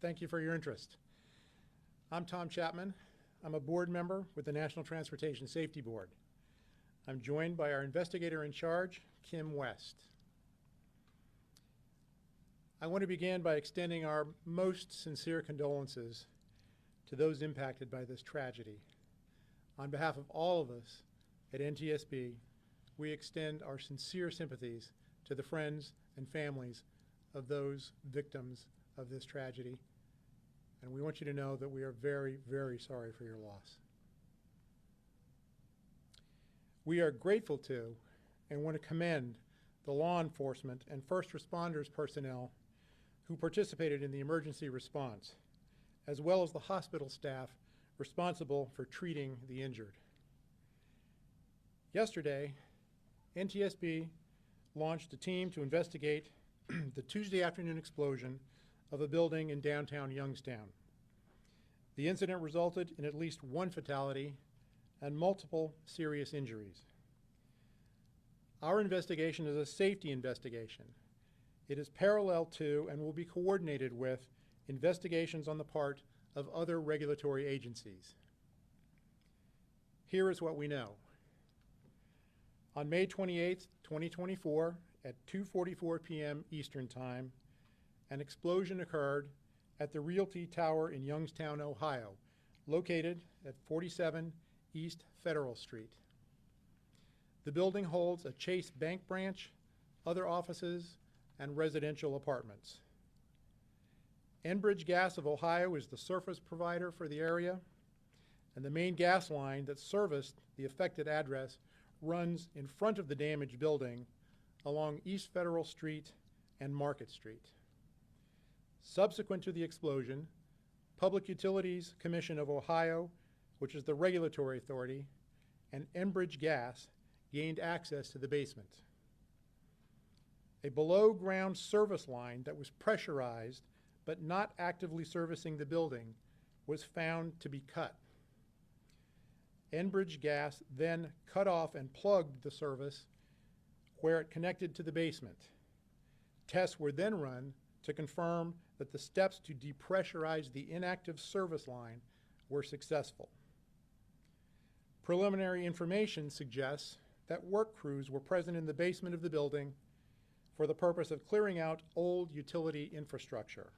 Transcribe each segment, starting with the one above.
Thank you for your interest. I'm Tom Chapman. I'm a board member with the National Transportation Safety Board. I'm joined by our investigator in charge, Kim West. I want to begin by extending our most sincere condolences to those impacted by this tragedy. On behalf of all of us at NTSB, we extend our sincere sympathies to the friends and families of those victims of this tragedy. And we want you to know that we are very, very sorry for your loss. We are grateful to and want to commend the law enforcement and first responders personnel who participated in the emergency response, as well as the hospital staff responsible for treating the injured. Yesterday, NTSB launched a team to investigate the Tuesday afternoon explosion of a building in downtown Youngstown. The incident resulted in at least one fatality and multiple serious injuries. Our investigation is a safety investigation. It is parallel to and will be coordinated with investigations on the part of other regulatory agencies. Here is what we know. On May 28, 2024, at 2:44 p.m. Eastern Time, an explosion occurred at the Realty Tower in Youngstown, Ohio, located at 47 East Federal Street. The building holds a Chase Bank branch, other offices, and residential apartments. Enbridge Gas of Ohio is the surface provider for the area, and the main gas line that serviced the affected address runs in front of the damaged building along East Federal Street and Market Street. Subsequent to the explosion, Public Utilities Commission of Ohio, which is the regulatory authority, and Enbridge Gas gained access to the basement. A below-ground service line that was pressurized but not actively servicing the building was found to be cut. Enbridge Gas then cut off and plugged the service where it connected to the basement. Tests were then run to confirm that the steps to depressurize the inactive service line were successful. Preliminary information suggests that work crews were present in the basement of the building for the purpose of clearing out old utility infrastructure.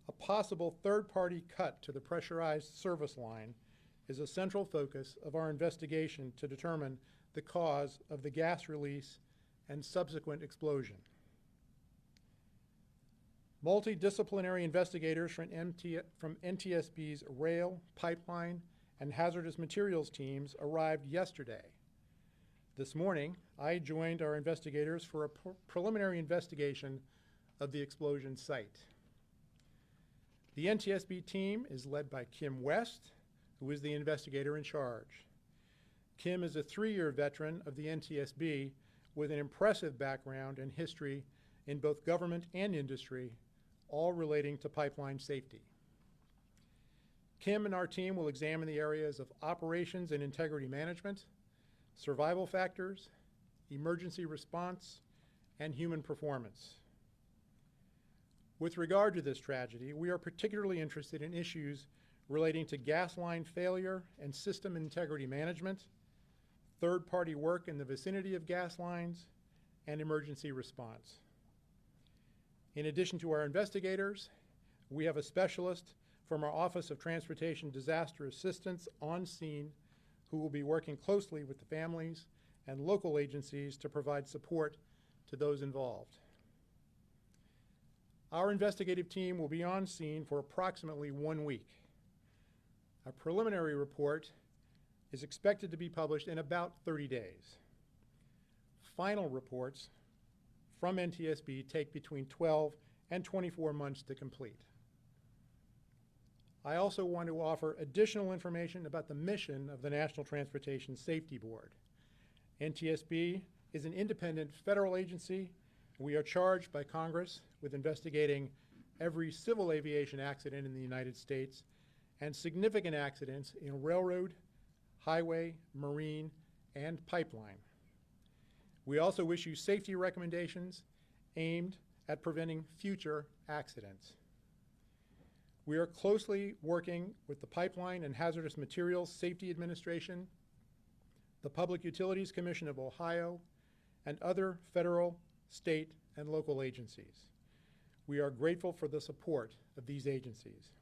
A possible third-party cut to the pressurized service line is a central focus of our investigation to determine the cause of the gas release and subsequent explosion. Multidisciplinary investigators from NTSB's rail, pipeline, and hazardous materials teams arrived yesterday. This morning, I joined our investigators for a preliminary investigation of the explosion site. The NTSB team is led by Kim West, who is the investigator in charge. Kim is a 3-year veteran of the NTSB with an impressive background and history in both government and industry, all relating to pipeline safety. Kim and our team will examine the areas of operations and integrity management, survival factors, emergency response, and human performance. With regard to this tragedy, we are particularly interested in issues relating to gas line failure and system integrity management, third-party work in the vicinity of gas lines, and emergency response. In addition to our investigators, we have a specialist from our Office of Transportation Disaster Assistance on scene who will be working closely with the families and local agencies to provide support to those involved. Our investigative team will be on scene for approximately 1 week. A preliminary report is expected to be published in about 30 days. Final reports from NTSB take between 12 and 24 months to complete. I also want to offer additional information about the mission of the National Transportation Safety Board. NTSB is an independent federal agency. We are charged by Congress with investigating every civil aviation accident in the United States and significant accidents in railroad, highway, marine, and pipeline. We also issue safety recommendations aimed at preventing future accidents. We are closely working with the Pipeline and Hazardous Materials Safety Administration, the Public Utilities Commission of Ohio, and other federal, state, and local agencies. We are grateful for the support of these agencies.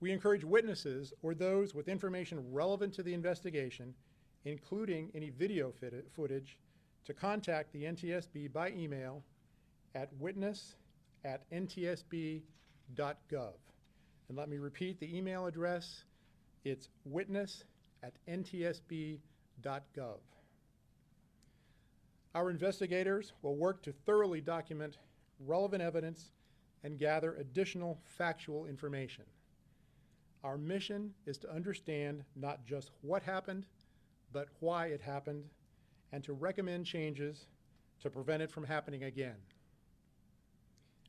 We encourage witnesses or those with information relevant to the investigation, including any video footage, to contact the NTSB by email at witness@ntsb.gov. And let me repeat the email address. It's witness@ntsb.gov. Our investigators will work to thoroughly document relevant evidence and gather additional factual information. Our mission is to understand not just what happened, but why it happened, and to recommend changes to prevent it from happening again.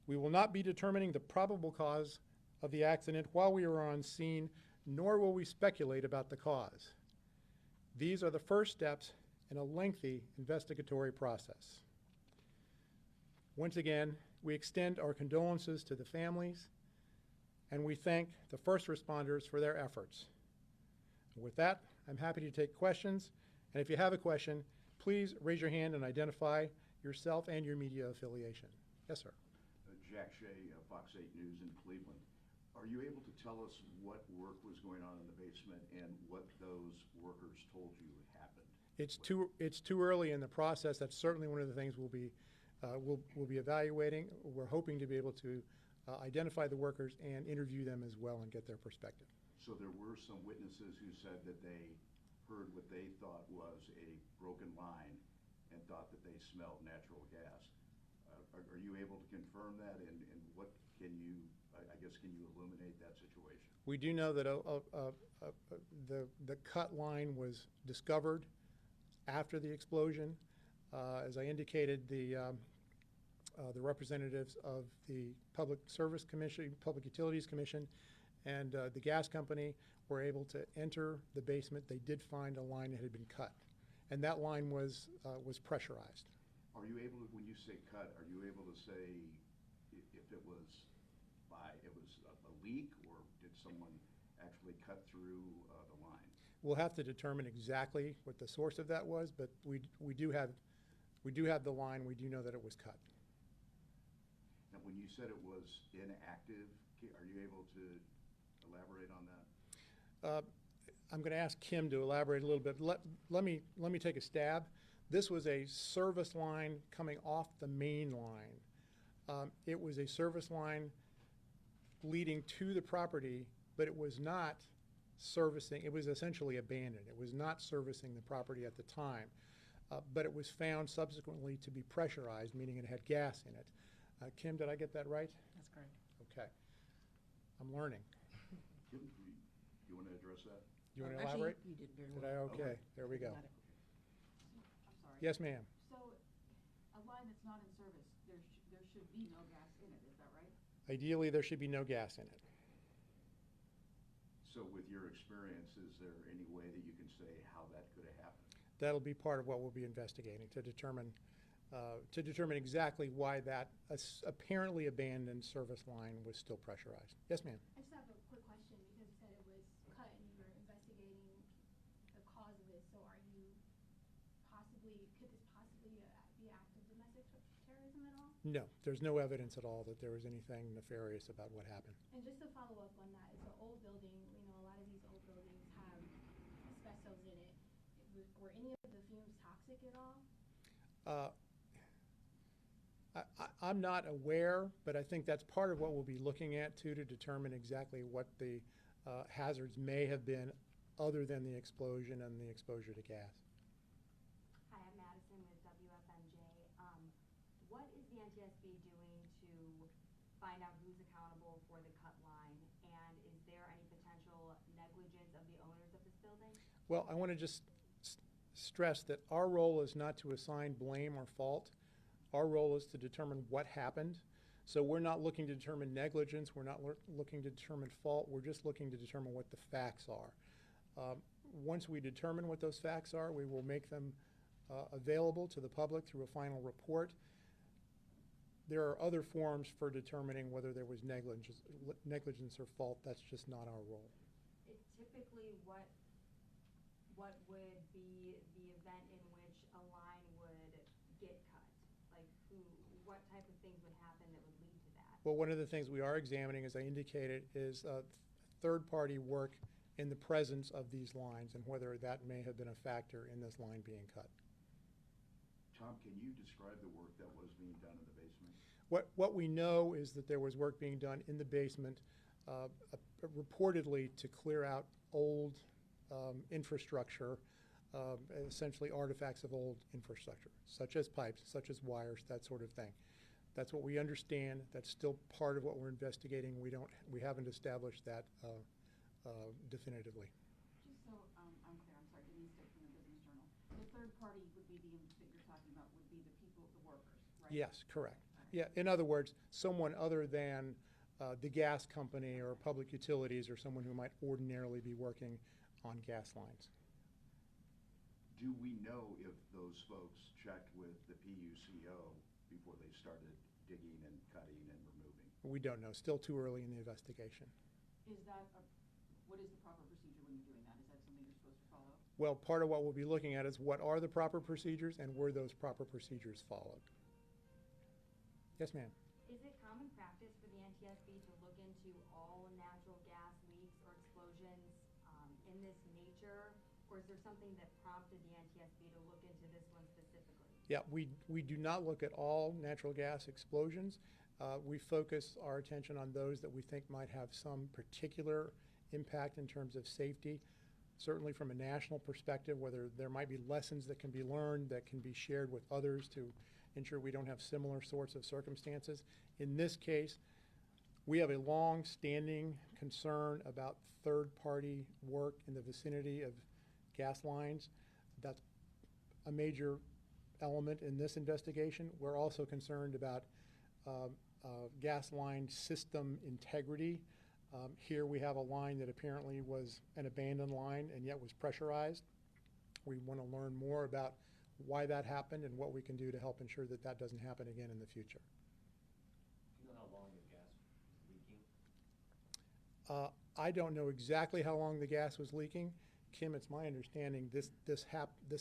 We will not be determining the probable cause of the accident while we are on scene, nor will we speculate about the cause. These are the first steps in a lengthy investigatory process. Once again, we extend our condolences to the families, and we thank the first responders for their efforts. With that, I'm happy to take questions, and if you have a question, please raise your hand and identify yourself and your media affiliation. Yes, sir. Jack Shea, Fox 8 News in Cleveland. Are you able to tell us what work was going on in the basement and what those workers told you happened? It's too early in the process. That's certainly one of the things we'll be evaluating. We're hoping to be able to identify the workers and interview them as well and get their perspective. So there were some witnesses who said that they heard what they thought was a broken line and thought that they smelled natural gas. Are you able to confirm that, and what can you, I guess, can you illuminate that situation? We do know that the cut line was discovered after the explosion. As I indicated, the representatives of the Public Service Commission, Public Utilities Commission, and the gas company were able to enter the basement. They did find a line that had been cut, and that line was pressurized. Are you able to, when you say cut, are you able to say if it was a leak, or did someone actually cut through the line? We'll have to determine exactly what the source of that was, but we do have the line. We do know that it was cut. Now, when you said it was inactive, are you able to elaborate on that? I'm going to ask Kim to elaborate a little bit. Let me take a stab. This was a service line coming off the main line. It was a service line leading to the property, but it was not servicing. It was essentially abandoned. It was not servicing the property at the time, but it was found subsequently to be pressurized, meaning it had gas in it. Kim, did I get that right? That's correct. Okay. I'm learning. Kim, you want to address that? You want to elaborate? You did very Did well. I? Okay. There we go. Got it. I'm sorry. Yes, ma'am. So, a line that's not in service, there should be no gas in it, is that right? Ideally, there should be no gas in it. So with your experience, is there any way that you can say how that could have happened? That'll be part of what we'll be investigating to determine exactly why that apparently abandoned service line was still pressurized. Yes, ma'am. I just have a quick question, because you said it was cut and you were investigating the cause of it. So are you could this possibly be an act of domestic terrorism at all? No, there's no evidence at all that there was anything nefarious about what happened. And just to follow up on that, it's an old building. We know a lot of these old buildings have asbestos in it. Were any of the fumes toxic at all? I'm not aware, but I think that's part of what we'll be looking at too, to determine exactly what the hazards may have been other than the explosion and the exposure to gas. Hi, I'm Madison with WFNJ. What is the NTSB doing to find out who's accountable for the cut line, and is there any potential negligence of the owners of this building? Well, I want to just stress that our role is not to assign blame or fault. Our role is to determine what happened. So we're not looking to determine negligence. We're not looking to determine fault. We're just looking to determine what the facts are. Once we determine what those facts are, we will make them available to the public through a final report. there are other forms for determining whether there was negligence or fault. That's just not our role. Typically, what would be the event in which a line would get cut? Like what type of things would happen that would lead to that? Well, one of the things we are examining, as I indicated, is third-party work in the presence of these lines and whether that may have been a factor in this line being cut. Tom, can you describe the work that was being done in the basement? What we know is that there was work being done in the basement, reportedly to clear out old infrastructure, essentially artifacts of old infrastructure, such as pipes, such as wires, that sort of thing. That's what we understand. That's still part of what we're investigating. We haven't established that definitively. Just so I'm clear, I'm sorry, Denise Dick from the Business Journal. The third party would be that you're talking about would be the people, the workers, right? Yes, correct. Yeah, in other words, someone other than the gas company or public utilities or someone who might ordinarily be working on gas lines. Do we know if those folks checked with the PUCO before they started digging and cutting and removing? We don't know. Still too early in the investigation. What is the proper procedure when you're doing that? Is that something you're supposed to follow? Well, part of what we'll be looking at is what are the proper procedures and were those proper procedures followed? Yes, ma'am. Is it common practice for the NTSB to look into all natural gas leaks or explosions in this nature? Or is there something that prompted the NTSB to look into this one specifically? Yeah, we do not look at all natural gas explosions. We focus our attention on those that we think might have some particular impact in terms of safety. Certainly from a national perspective, whether there might be lessons that can be learned that can be shared with others to ensure we don't have similar sorts of circumstances. In this case, we have a long-standing concern about third-party work in the vicinity of gas lines. That's a major element in this investigation. We're also concerned about gas line system integrity. Here we have a line that apparently was an abandoned line and yet was pressurized. We want to learn more about why that happened and what we can do to help ensure that that doesn't happen again in the future. Do you know how long the gas was leaking? I don't know exactly how long the gas was leaking. Kim, it's my understanding this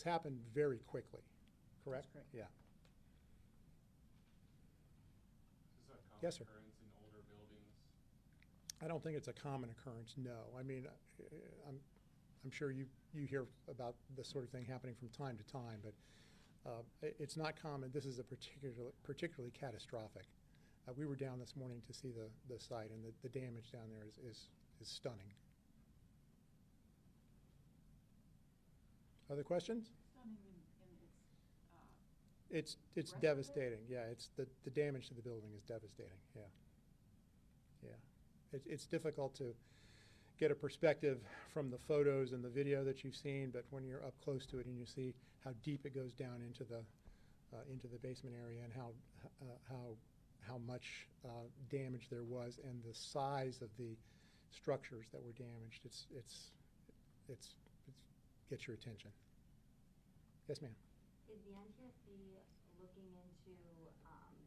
happened very quickly, correct? That's correct. Yeah. Is this a common Yes, sir. occurrence in older buildings? I don't think it's a common occurrence, no. I mean, I'm sure you hear about this sort of thing happening from time to time, but it's not common. This is a particularly catastrophic. We were down this morning to see the site, and the damage down there is stunning. Other questions? Stunning in its, It's rest of it? devastating, yeah. It's the damage to the building is devastating, yeah. Yeah. It's difficult to get a perspective from the photos and the video that you've seen, but when you're up close to it and you see how deep it goes down into the basement area and how much damage there was and the size of the structures that were damaged, it gets your attention. Yes, ma'am. Is the NTSB looking into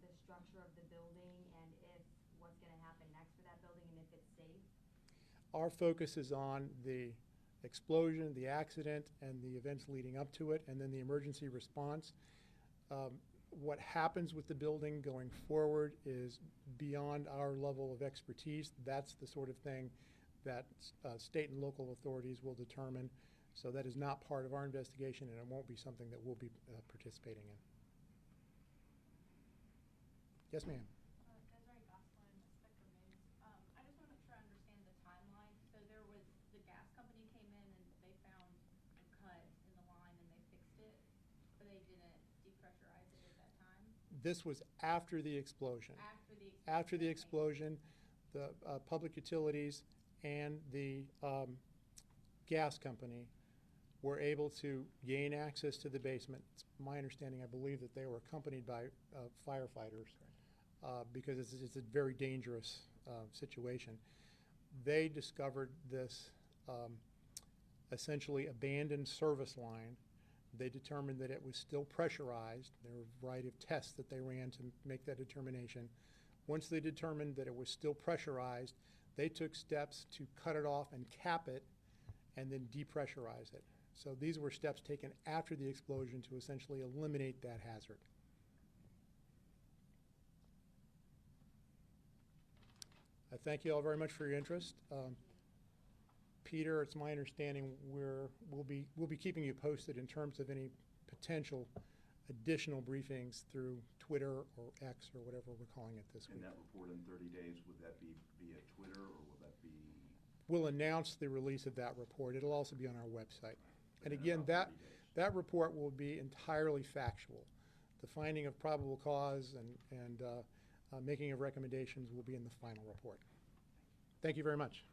the structure of the building and if what's going to happen next for that building and if it's safe? Our focus is on the explosion, the accident, and the events leading up to it, and then the emergency response. What happens with the building going forward is beyond our level of expertise. That's the sort of thing that state and local authorities will determine. So that is not part of our investigation, and it won't be something that we'll be participating in. Yes, ma'am. Desiree Gosselin, Spectrum News. I just want to make sure I understand the timeline. So there was, the gas company came in and they found a cut in the line and they fixed it, but they didn't depressurize it at that time? This was after the explosion. After the explosion? After the Okay. explosion, the public utilities and the gas company were able to gain access to the basement. It's my understanding, I believe, that they were accompanied by firefighters because it's a very dangerous situation. They discovered this essentially abandoned service line They determined that it was still pressurized. There were a variety of tests that they ran to make that determination. Once they determined that it was still pressurized, they took steps to cut it off and cap it and then depressurize it. So these were steps taken after the explosion to essentially eliminate that hazard. I thank you all very much for your interest. Peter, it's my understanding we'll be keeping you posted in terms of any potential additional briefings through Twitter or X or whatever we're calling it this week. And that report in 30 days, would that be via Twitter or will that be? We'll announce the release of that report. It'll also be on our website. And within again, about 30 days? that report will be entirely factual. The finding of probable cause and making of recommendations will be in the final report. Thank you very much.